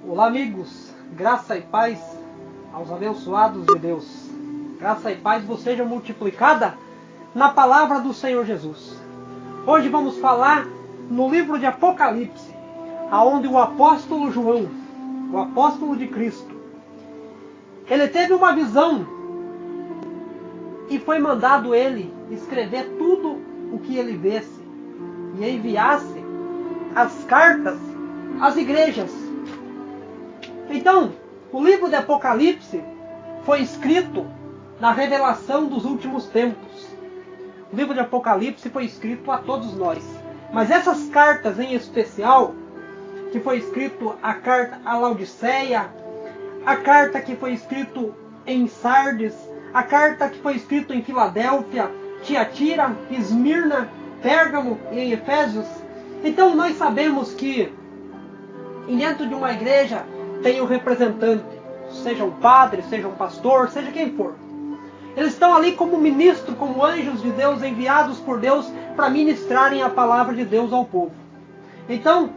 Olá, amigos, graça e paz aos abençoados de Deus. Graça e paz vos seja multiplicada na palavra do Senhor Jesus. Hoje vamos falar no livro de Apocalipse, aonde o apóstolo João, o apóstolo de Cristo, ele teve uma visão e foi mandado ele escrever tudo o que ele visse e enviasse as cartas às igrejas. Então, o livro de Apocalipse foi escrito na revelação dos últimos tempos. O livro de Apocalipse foi escrito a todos nós. Mas essas cartas em especial, que foi escrito a carta a Laodiceia, a carta que foi escrito em Sardes, a carta que foi escrito em Filadélfia, Tiatira, Esmirna, Pérgamo e em Efésios. Então nós sabemos que dentro de uma igreja tem um representante, seja um padre, seja um pastor, seja quem for. Eles estão ali como ministro, como anjos de Deus enviados por Deus para ministrarem a palavra de Deus ao povo. Então,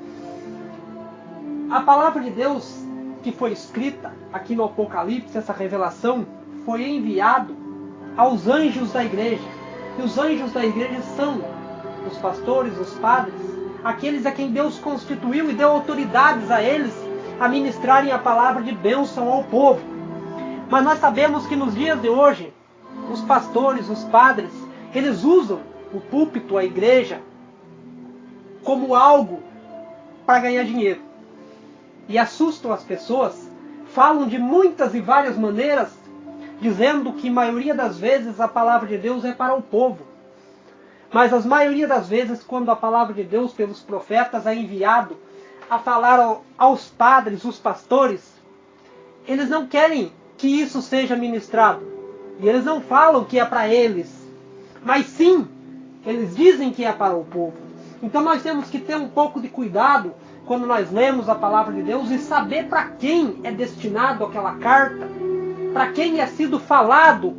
a palavra de Deus que foi escrita aqui no Apocalipse, essa revelação, foi enviado aos anjos da igreja. E os anjos da igreja são os pastores, os padres, aqueles a quem Deus constituiu e deu autoridades a eles a ministrarem a palavra de bênção ao povo. Mas nós sabemos que nos dias de hoje, os pastores, os padres, eles usam o púlpito, a igreja, como algo para ganhar dinheiro. E assustam as pessoas, falam de muitas e várias maneiras, dizendo que a maioria das vezes a palavra de Deus é para o povo. Mas a maioria das vezes, quando a palavra de Deus pelos profetas é enviado a falar aos padres, os pastores, eles não querem que isso seja ministrado. E eles não falam que é para eles, mas sim, eles dizem que é para o povo. Então nós temos que ter um pouco de cuidado quando nós lemos a palavra de Deus e saber para quem é destinado aquela carta, para quem é sido falado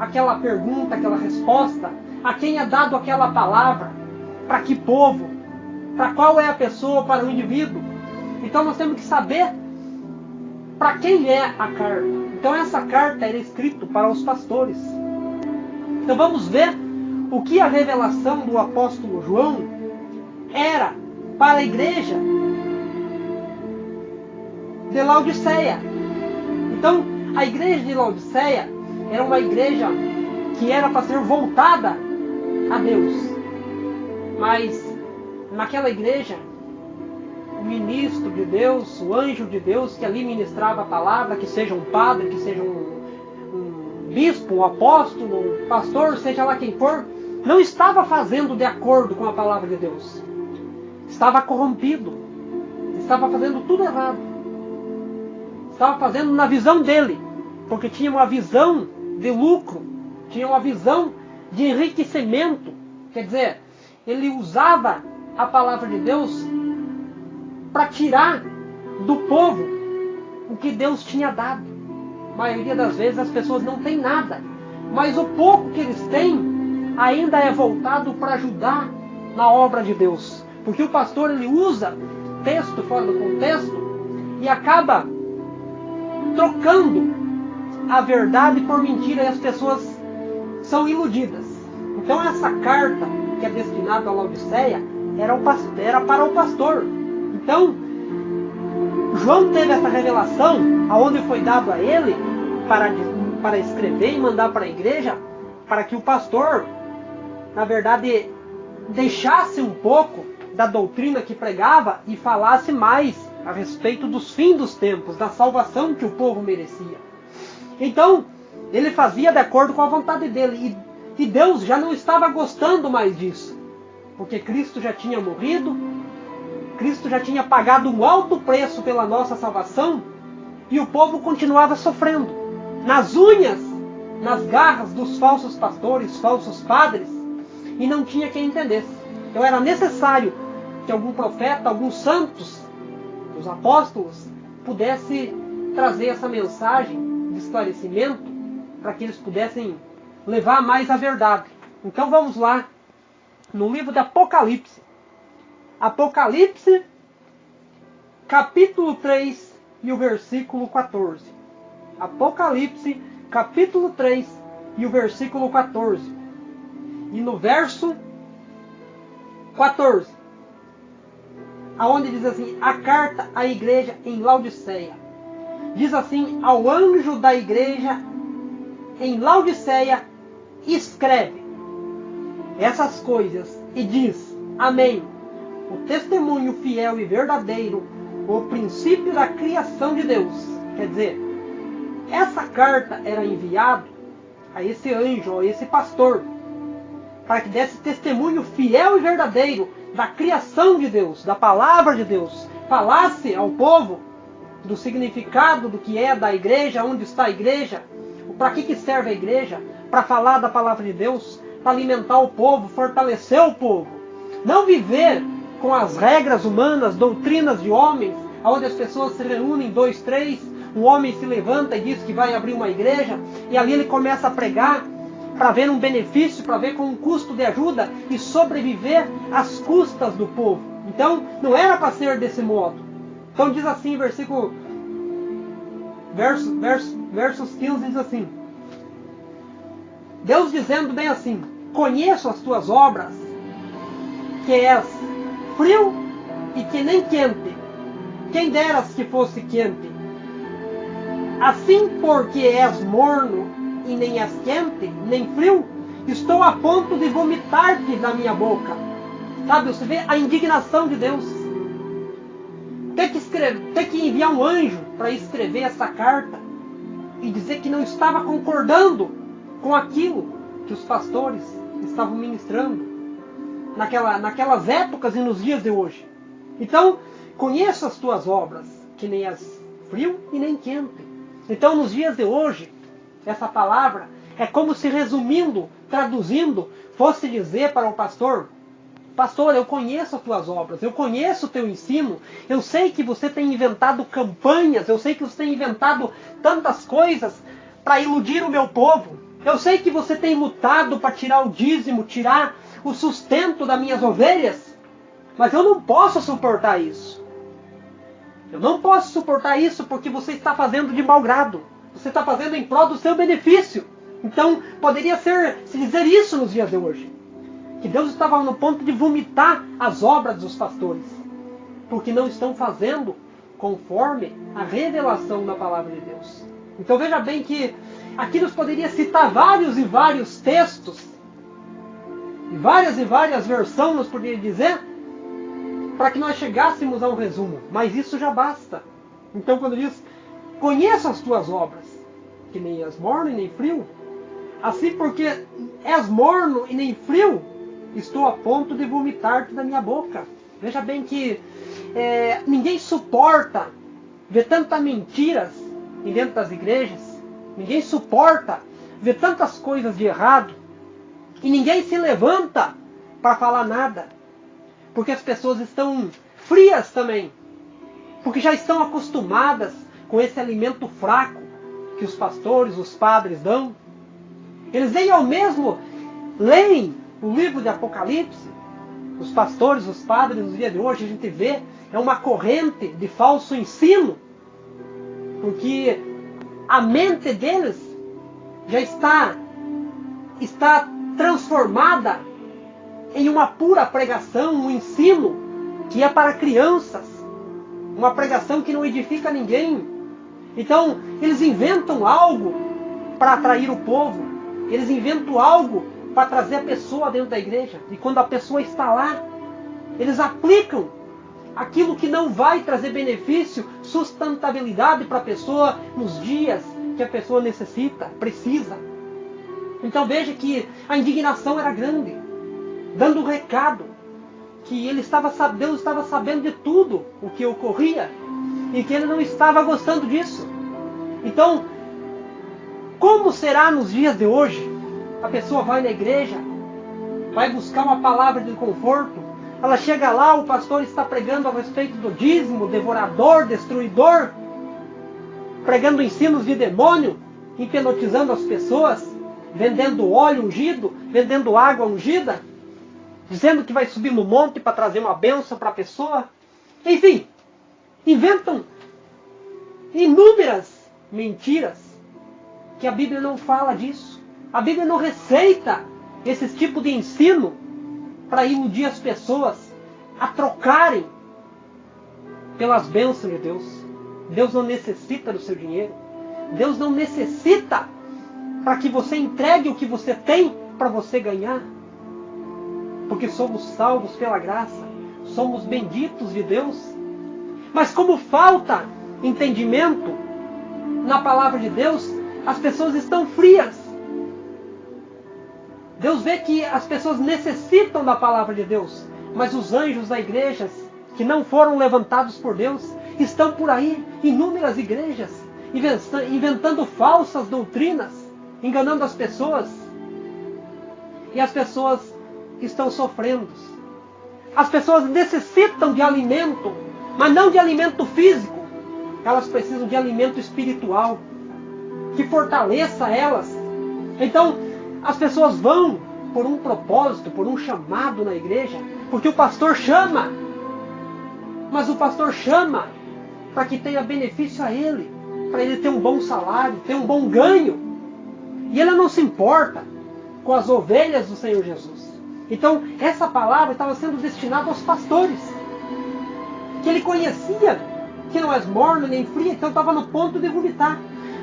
aquela pergunta, aquela resposta, a quem é dado aquela palavra, para que povo, para qual é a pessoa, para o indivíduo. Então nós temos que saber para quem é a carta. Então essa carta era escrita para os pastores. Então vamos ver o que a revelação do apóstolo João era para a igreja de Laodiceia. Então a igreja de Laodiceia era uma igreja que era para ser voltada a Deus. Mas naquela igreja, o ministro de Deus, o anjo de Deus que ali ministrava a palavra, que seja um padre, que seja um bispo, um apóstolo, um pastor, seja lá quem for, não estava fazendo de acordo com a palavra de Deus. Estava corrompido. Estava fazendo tudo errado. Estava fazendo na visão dele, porque tinha uma visão de lucro, tinha uma visão de enriquecimento. Quer dizer, ele usava a palavra de Deus para tirar do povo o que Deus tinha dado. A maioria das vezes as pessoas não têm nada, mas o pouco que eles têm ainda é voltado para ajudar na obra de Deus. Porque o pastor ele usa texto fora do contexto e acaba trocando a verdade por mentira e as pessoas são iludidas. Então essa carta que é destinada a Laodiceia era para o pastor. Então João teve essa revelação, aonde foi dado a ele para escrever e mandar para a igreja, para que o pastor, na verdade, deixasse um pouco da doutrina que pregava e falasse mais a respeito dos fins dos tempos, da salvação que o povo merecia. Então ele fazia de acordo com a vontade dele. E Deus já não estava gostando mais disso. Porque Cristo já tinha morrido. Cristo já tinha pagado um alto preço pela nossa salvação. E o povo continuava sofrendo. Nas unhas, nas garras dos falsos pastores, falsos padres. E não tinha quem entendesse. Então era necessário que algum profeta, alguns santos, os apóstolos, pudesse trazer essa mensagem de esclarecimento para que eles pudessem levar mais a verdade. Então vamos lá no livro de Apocalipse. Apocalipse, capítulo 3, e o versículo 14. Apocalipse, capítulo 3 e o versículo 14. E no verso 14, aonde diz assim, a carta à igreja em Laodiceia. Diz assim, ao anjo da igreja em Laodiceia, escreve essas coisas e diz, amém, o testemunho fiel e verdadeiro, o princípio da criação de Deus. Quer dizer, essa carta era enviada a esse anjo, a esse pastor, para que desse testemunho fiel e verdadeiro da criação de Deus, da palavra de Deus, falasse ao povo do significado do que é da igreja, onde está a igreja, para que serve a igreja, para falar da palavra de Deus, para alimentar o povo, fortalecer o povo. Não viver com as regras humanas, doutrinas de homens, onde as pessoas se reúnem, 2, 3, um homem se levanta e diz que vai abrir uma igreja, e ali ele começa a pregar, para ver um benefício, para ver com um custo de ajuda, e sobreviver às custas do povo. Então, não era para ser desse modo. Então diz assim, versos 15 diz assim, Deus dizendo bem assim, conheço as tuas obras, que és frio e que nem quente, quem deras que fosse quente. Assim porque és morno e nem és quente, nem frio, estou a ponto de vomitar-te da minha boca. Sabe, você vê a indignação de Deus. Ter que enviar um anjo para escrever essa carta e dizer que não estava concordando com aquilo que os pastores estavam ministrando naquelas épocas e nos dias de hoje. Então, conheço as tuas obras, que nem és frio e nem quente. Então, nos dias de hoje, essa palavra é como se resumindo, traduzindo, fosse dizer para o pastor, pastor, eu conheço as tuas obras, eu conheço o teu ensino, eu sei que você tem inventado campanhas, eu sei que você tem inventado tantas coisas para iludir o meu povo, eu sei que você tem lutado para tirar o dízimo, tirar o sustento das minhas ovelhas, mas eu não posso suportar isso. Eu não posso suportar isso porque você está fazendo de mau grado, você está fazendo em prol do seu benefício. Então, poderia se dizer isso nos dias de hoje. Que Deus estava no ponto de vomitar as obras dos pastores. Porque não estão fazendo conforme a revelação da palavra de Deus. Então veja bem que aqui nos poderia citar vários e vários textos. E várias versões nos poderia dizer. Para que nós chegássemos a um resumo. Mas isso já basta. Então quando diz, conheço as tuas obras. Que nem és morno e nem frio. Assim porque és morno e nem frio, estou a ponto de vomitar-te da minha boca. Veja bem que ninguém suporta ver tantas mentiras dentro das igrejas. Ninguém suporta ver tantas coisas de errado. E ninguém se levanta para falar nada. Porque as pessoas estão frias também. Porque já estão acostumadas com esse alimento fraco que os pastores, os padres dão. Eles nem ao mesmo leem o livro de Apocalipse. Os pastores, os padres, nos dias de hoje, a gente vê, é uma corrente de falso ensino. Porque a mente deles já está transformada em uma pura pregação, um ensino que é para crianças. Uma pregação que não edifica ninguém. Então, eles inventam algo para atrair o povo. Eles inventam algo para trazer a pessoa dentro da igreja. E quando a pessoa está lá, eles aplicam aquilo que não vai trazer benefício, sustentabilidade para a pessoa nos dias que a pessoa necessita, precisa. Então veja que a indignação era grande, dando um recado que Deus estava sabendo de tudo o que ocorria e que ele não estava gostando disso. Então, como será nos dias de hoje? A pessoa vai na igreja, vai buscar uma palavra de conforto, ela chega lá, o pastor está pregando a respeito do dízimo, devorador, destruidor, pregando ensinos de demônio, hipnotizando as pessoas, vendendo óleo ungido, vendendo água ungida, dizendo que vai subir no monte para trazer uma bênção para a pessoa. Enfim, inventam inúmeras mentiras, que a Bíblia não fala disso. A Bíblia não receita esse tipo de ensino para iludir as pessoas a trocarem pelas bênçãos de Deus. Deus não necessita do seu dinheiro. Deus não necessita para que você entregue o que você tem para você ganhar. Porque somos salvos pela graça. Somos benditos de Deus. Mas como falta entendimento na palavra de Deus, as pessoas estão frias. Deus vê que as pessoas necessitam da palavra de Deus. Mas os anjos da igreja, que não foram levantados por Deus, estão por aí, inúmeras igrejas, inventando falsas doutrinas, enganando as pessoas. E as pessoas estão sofrendo. As pessoas necessitam de alimento, mas não de alimento físico. Elas precisam de alimento espiritual, que fortaleça elas. Então, as pessoas vão por um propósito, por um chamado na igreja, porque o pastor chama. Mas o pastor chama para que tenha benefício a ele, para ele ter um bom salário, ter um bom ganho. E ele não se importa com as ovelhas do Senhor Jesus. Então, essa palavra estava sendo destinada aos pastores, que ele conhecia, que não és morno nem fria, então estava no ponto de vomitar.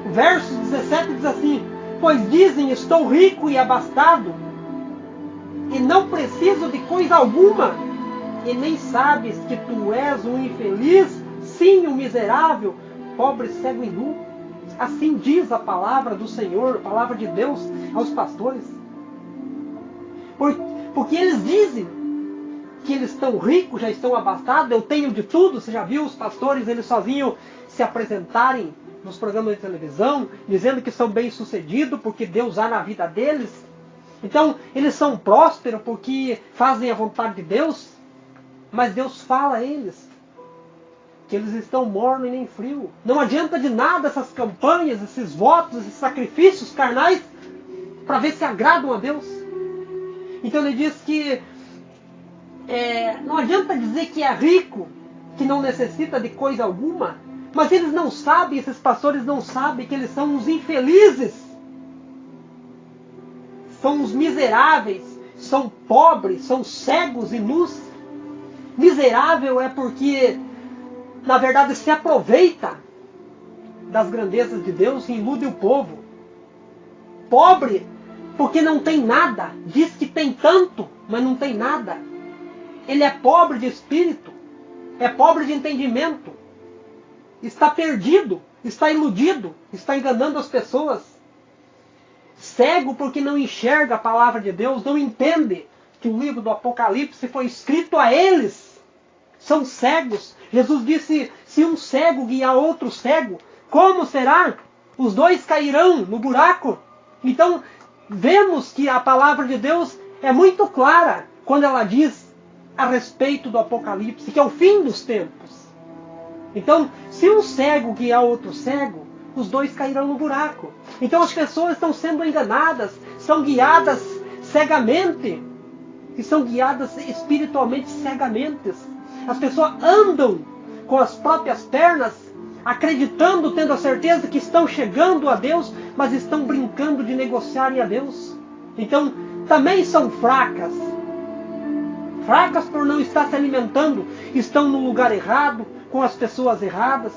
O verso 17 diz assim: pois dizem, estou rico e abastado, e não preciso de coisa alguma, e nem sabes que tu és um infeliz, sim, um miserável, pobre, cego e nu. Assim diz a palavra do Senhor, a palavra de Deus aos pastores. Porque eles dizem que eles estão ricos, já estão abastados, eu tenho de tudo. Você já viu os pastores, eles sozinhos se apresentarem nos programas de televisão, dizendo que são bem-sucedidos porque Deus há na vida deles? Então, eles são prósperos porque fazem a vontade de Deus, mas Deus fala a eles que eles estão mornos e nem frio. Não adianta de nada essas campanhas, esses votos, esses sacrifícios carnais para ver se agradam a Deus. Então ele diz que não adianta dizer que é rico, que não necessita de coisa alguma, mas eles não sabem, esses pastores não sabem que eles são os infelizes, são os miseráveis, são pobres, são cegos e nus. Miserável é porque, na verdade, se aproveita das grandezas de Deus e ilude o povo. Pobre porque não tem nada, diz que tem tanto, mas não tem nada. Ele é pobre de espírito, é pobre de entendimento, está perdido, está iludido, está enganando as pessoas. Cego porque não enxerga a palavra de Deus, não entende que o livro do Apocalipse foi escrito a eles. São cegos. Jesus disse, se um cego guiar outro cego, como será? Os dois cairão no buraco. Então, vemos que a palavra de Deus é muito clara quando ela diz a respeito do Apocalipse, que é o fim dos tempos. Então, se um cego guiar outro cego, os dois cairão no buraco. Então as pessoas estão sendo enganadas, são guiadas cegamente, e são guiadas espiritualmente cegamente. As pessoas andam com as próprias pernas, acreditando, tendo a certeza que estão chegando a Deus, mas estão brincando de negociarem a Deus. Então, também são fracas. Fracas por não estar se alimentando, estão no lugar errado, com as pessoas erradas.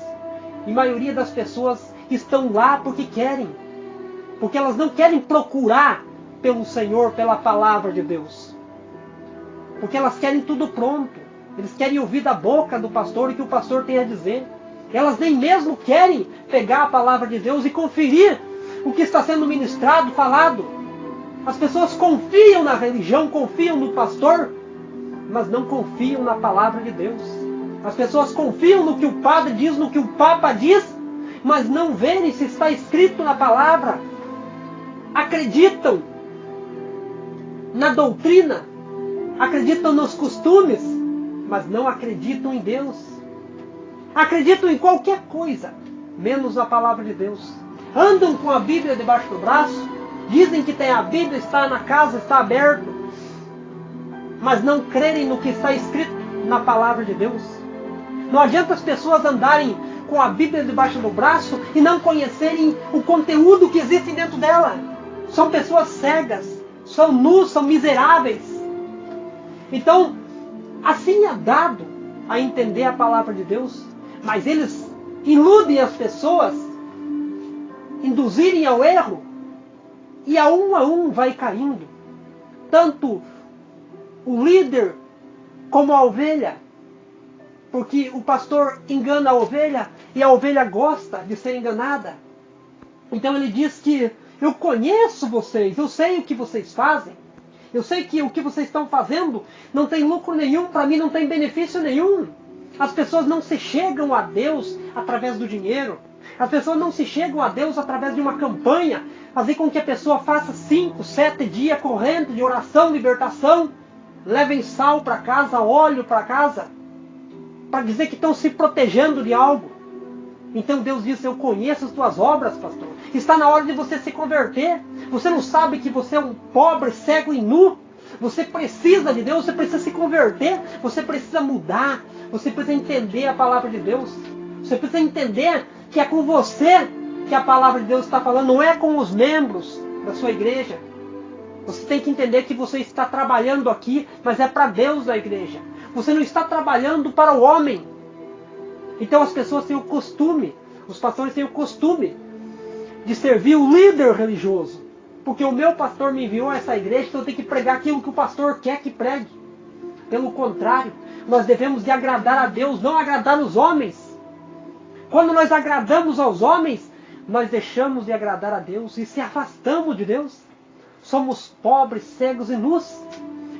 E a maioria das pessoas estão lá porque querem. Porque elas não querem procurar pelo Senhor, pela palavra de Deus. Porque elas querem tudo pronto. Eles querem ouvir da boca do pastor o que o pastor tem a dizer. Elas nem mesmo querem pegar a palavra de Deus e conferir o que está sendo ministrado, falado. As pessoas confiam na religião, confiam no pastor, mas não confiam na palavra de Deus. As pessoas confiam no que o padre diz, no que o papa diz, mas não verem se está escrito na palavra. Acreditam na doutrina, acreditam nos costumes, mas não acreditam em Deus. Acreditam em qualquer coisa, menos a palavra de Deus. Andam com a Bíblia debaixo do braço, dizem que tem a Bíblia, está na casa, está aberto, mas não crerem no que está escrito na palavra de Deus. Não adianta as pessoas andarem com a Bíblia debaixo do braço e não conhecerem o conteúdo que existe dentro dela. São pessoas cegas, são nus, são miseráveis. Então, assim é dado a entender a palavra de Deus, mas eles iludem as pessoas, induzirem ao erro, e a um vai caindo. Tanto o líder como a ovelha, porque o pastor engana a ovelha e a ovelha gosta de ser enganada. Então ele diz que eu conheço vocês, eu sei o que vocês fazem, eu sei que o que vocês estão fazendo não tem lucro nenhum, para mim não tem benefício nenhum. As pessoas não se chegam a Deus através do dinheiro. As pessoas não se chegam a Deus através de uma campanha, fazer com que a pessoa faça 5, 7 dias correndo de oração, libertação, levem sal para casa, óleo para casa, para dizer que estão se protegendo de algo. Então Deus diz, eu conheço as tuas obras, pastor. Está na hora de você se converter. Você não sabe que você é um pobre, cego e nu? Você precisa de Deus, você precisa se converter, você precisa mudar, você precisa entender a palavra de Deus. Você precisa entender que é com você que a palavra de Deus está falando, não é com os membros da sua igreja. Você tem que entender que você está trabalhando aqui, mas é para Deus da igreja. Você não está trabalhando para o homem. Então as pessoas têm o costume, os pastores têm o costume de servir o líder religioso. Porque o meu pastor me enviou a essa igreja, então eu tenho que pregar aquilo que o pastor quer que pregue. Pelo contrário, nós devemos de agradar a Deus, não agradar os homens. Quando nós agradamos aos homens, nós deixamos de agradar a Deus e se afastamos de Deus. Somos pobres, cegos e nus.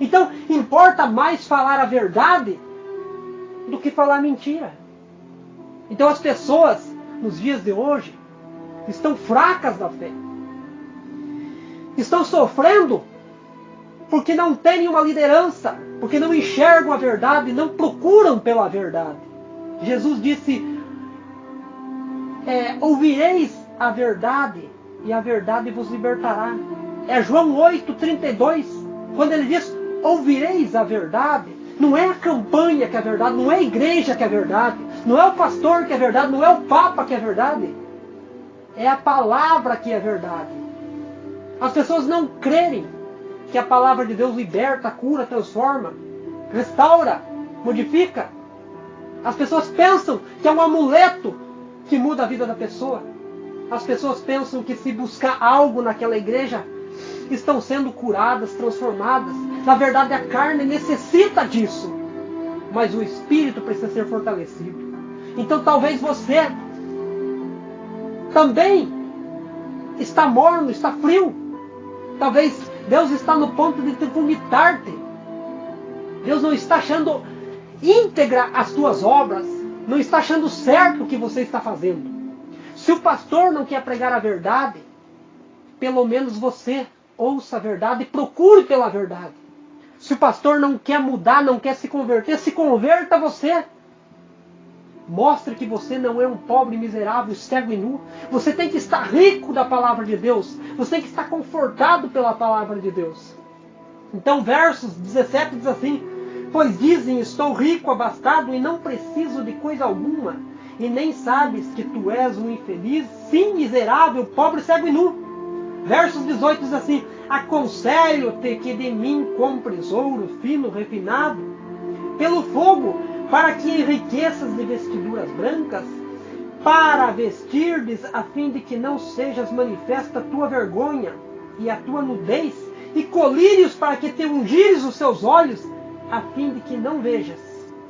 Então, importa mais falar a verdade do que falar mentira. Então as pessoas, nos dias de hoje, estão fracas na fé. Estão sofrendo porque não têm uma liderança, porque não enxergam a verdade, não procuram pela verdade. Jesus disse, ouvireis a verdade e a verdade vos libertará. É João 8,32, quando ele diz, ouvireis a verdade. Não é a campanha que é a verdade, não é a igreja que é a verdade, não é o pastor que é a verdade, não é o papa que é a verdade. É a palavra que é a verdade. As pessoas não crerem que a palavra de Deus liberta, cura, transforma, restaura, modifica. As pessoas pensam que é um amuleto que muda a vida da pessoa. As pessoas pensam que se buscar algo naquela igreja, estão sendo curadas, transformadas. Na verdade, a carne necessita disso, mas o espírito precisa ser fortalecido. Então talvez você também está morno, está frio. Talvez Deus está no ponto de te vomitar-te. Deus não está achando íntegra as tuas obras, não está achando certo o que você está fazendo. Se o pastor não quer pregar a verdade, pelo menos você ouça a verdade e procure pela verdade. Se o pastor não quer mudar, não quer se converter, se converta você. Mostre que você não é um pobre, miserável, cego e nu. Você tem que estar rico da palavra de Deus. Você tem que estar confortado pela palavra de Deus. Então, versos 17 diz assim, pois dizem, estou rico, abastado e não preciso de coisa alguma. E nem sabes que tu és um infeliz, sim, miserável, pobre, cego e nu. Versos 18 diz assim, aconselho-te que de mim compres ouro fino, refinado, pelo fogo, para que enriqueças de vestiduras brancas, para vestirdes, a fim de que não sejas manifesta a tua vergonha e a tua nudez, e colírios para que te ungires os seus olhos, a fim de que não vejas.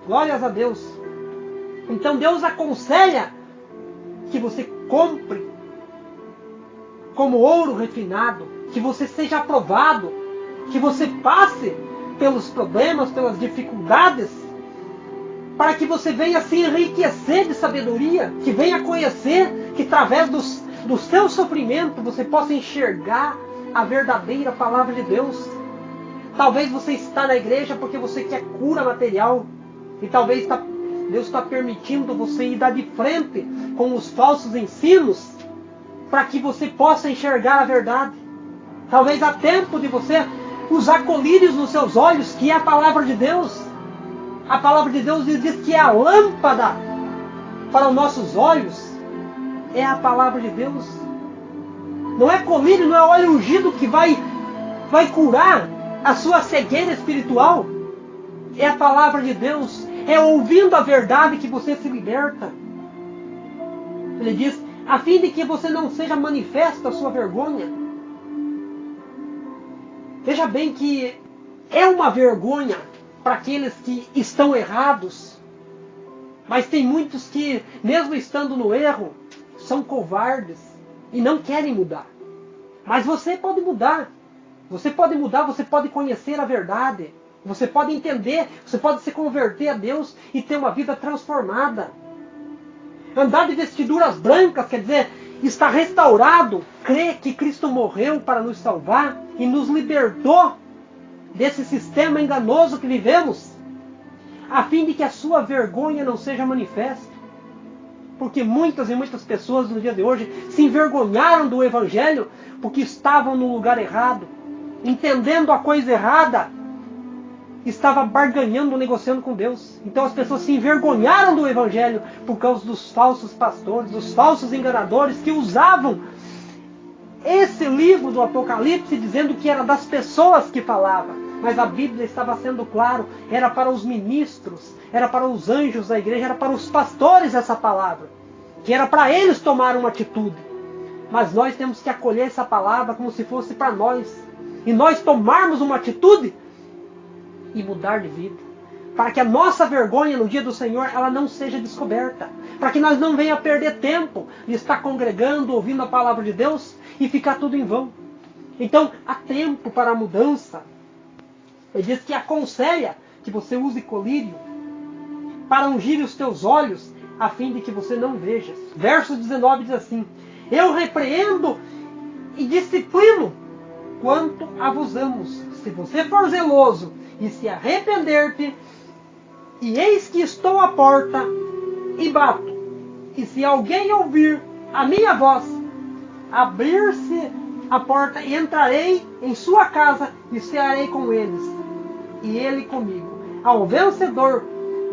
Glórias a Deus. Então Deus aconselha que você compre como ouro refinado, que você seja aprovado, que você passe pelos problemas, pelas dificuldades, para que você venha se enriquecer de sabedoria, que venha conhecer, que através do seu sofrimento você possa enxergar a verdadeira palavra de Deus. Talvez você está na igreja porque você quer cura material, e talvez Deus está permitindo você ir dar de frente com os falsos ensinos, para que você possa enxergar a verdade. Talvez há tempo de você usar colírios nos seus olhos, que é a palavra de Deus. A palavra de Deus diz que é a lâmpada para os nossos olhos é a palavra de Deus. Não é colírio, não é óleo ungido que vai curar a sua cegueira espiritual. É a palavra de Deus. É ouvindo a verdade que você se liberta. Ele diz, a fim de que você não seja manifesta a sua vergonha. Veja bem que é uma vergonha para aqueles que estão errados. Mas tem muitos que, mesmo estando no erro, são covardes e não querem mudar. Mas você pode mudar. Você pode mudar, você pode conhecer a verdade. Você pode entender, você pode se converter a Deus e ter uma vida transformada. Andar de vestiduras brancas, quer dizer, estar restaurado, crer que Cristo morreu para nos salvar e nos libertou desse sistema enganoso que vivemos, a fim de que a sua vergonha não seja manifesta. Porque muitas e muitas pessoas no dia de hoje se envergonharam do Evangelho porque estavam no lugar errado, entendendo a coisa errada, estava barganhando, negociando com Deus. Então as pessoas se envergonharam do Evangelho por causa dos falsos pastores, dos falsos enganadores que usavam esse livro do Apocalipse dizendo que era das pessoas que falava. Mas a Bíblia estava sendo claro, era para os ministros, era para os anjos da igreja, era para os pastores essa palavra, que era para eles tomar uma atitude. Mas nós temos que acolher essa palavra como se fosse para nós, e nós tomarmos uma atitude e mudar de vida, para que a nossa vergonha no dia do Senhor ela não seja descoberta, para que nós não venha perder tempo de estar congregando, ouvindo a palavra de Deus e ficar tudo em vão. Então há tempo para a mudança. Ele diz que aconselha que você use colírio para ungir os teus olhos, a fim de que você não vejas. Verso 19 diz assim, eu repreendo e disciplino quanto a vos amo. Se você for zeloso e se arrepender-te, e eis que estou à porta e bato, e se alguém ouvir a minha voz, abrir-se a porta e entrarei em sua casa e cearei com eles, e ele comigo. Ao vencedor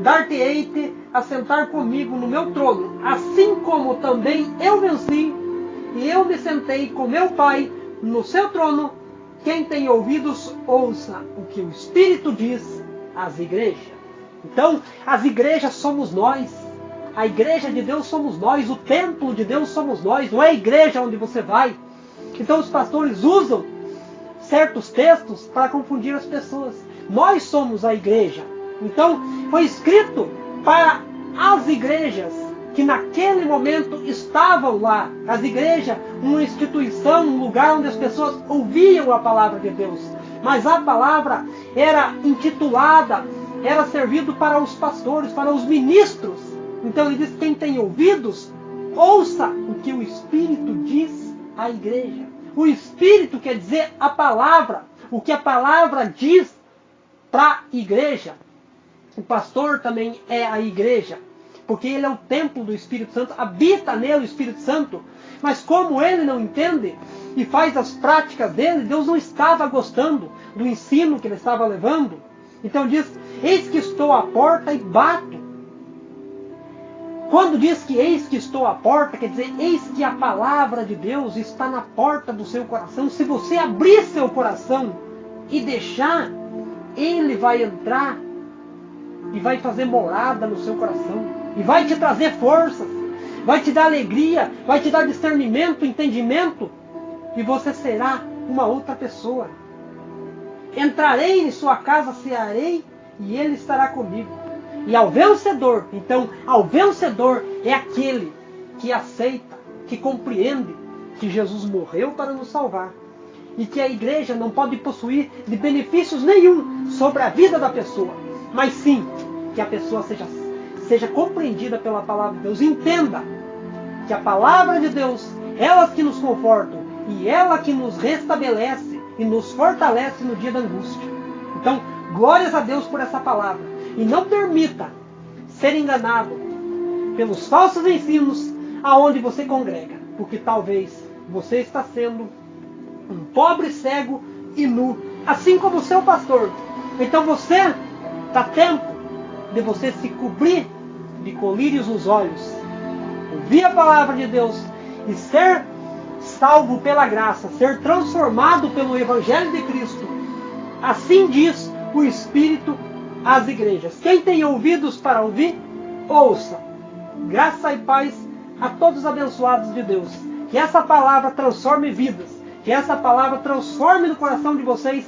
dar-te-ei-te a sentar comigo no meu trono, assim como também eu venci, e eu me sentei com meu Pai no seu trono. Quem tem ouvidos, ouça o que o Espírito diz às igrejas. Então, as igrejas somos nós. A igreja de Deus somos nós. O templo de Deus somos nós. Não é a igreja onde você vai. Então, os pastores usam certos textos para confundir as pessoas. Nós somos a igreja. Então, foi escrito para as igrejas que naquele momento estavam lá. As igrejas, uma instituição, um lugar onde as pessoas ouviam a palavra de Deus. Mas a palavra era intitulada, era servido para os pastores, para os ministros. Então ele diz, quem tem ouvidos, ouça o que o Espírito diz à igreja. O Espírito quer dizer a palavra, o que a palavra diz para a igreja. O pastor também é a igreja, porque ele é o templo do Espírito Santo, habita nele o Espírito Santo. Mas como ele não entende e faz as práticas dele, Deus não estava gostando do ensino que ele estava levando. Então diz, eis que estou à porta e bato. Quando diz que eis que estou à porta, quer dizer, eis que a palavra de Deus está na porta do seu coração. Se você abrir seu coração e deixar, ele vai entrar e vai fazer morada no seu coração. E vai te trazer forças, vai te dar alegria, vai te dar discernimento, entendimento. E você será uma outra pessoa. Entrarei em sua casa, cearei, e ele estará comigo. E ao vencedor, então, ao vencedor é aquele que aceita, que compreende que Jesus morreu para nos salvar. E que a igreja não pode possuir de benefícios nenhum sobre a vida da pessoa. Mas sim, que a pessoa seja compreendida pela palavra de Deus. Entenda que a palavra de Deus, ela que nos conforta e ela que nos restabelece e nos fortalece no dia da angústia. Então, glórias a Deus por essa palavra. E não permita ser enganado pelos falsos ensinos aonde você congrega. Porque talvez você está sendo um pobre, cego e nu, assim como o seu pastor. Então você está tempo de você se cobrir de colírios nos olhos ouvir a palavra de Deus e ser salvo pela graça, ser transformado pelo Evangelho de Cristo. Assim diz o Espírito às igrejas. Quem tem ouvidos para ouvir, ouça. Graça e paz a todos os abençoados de Deus. Que essa palavra transforme vidas. Que essa palavra transforme no coração de vocês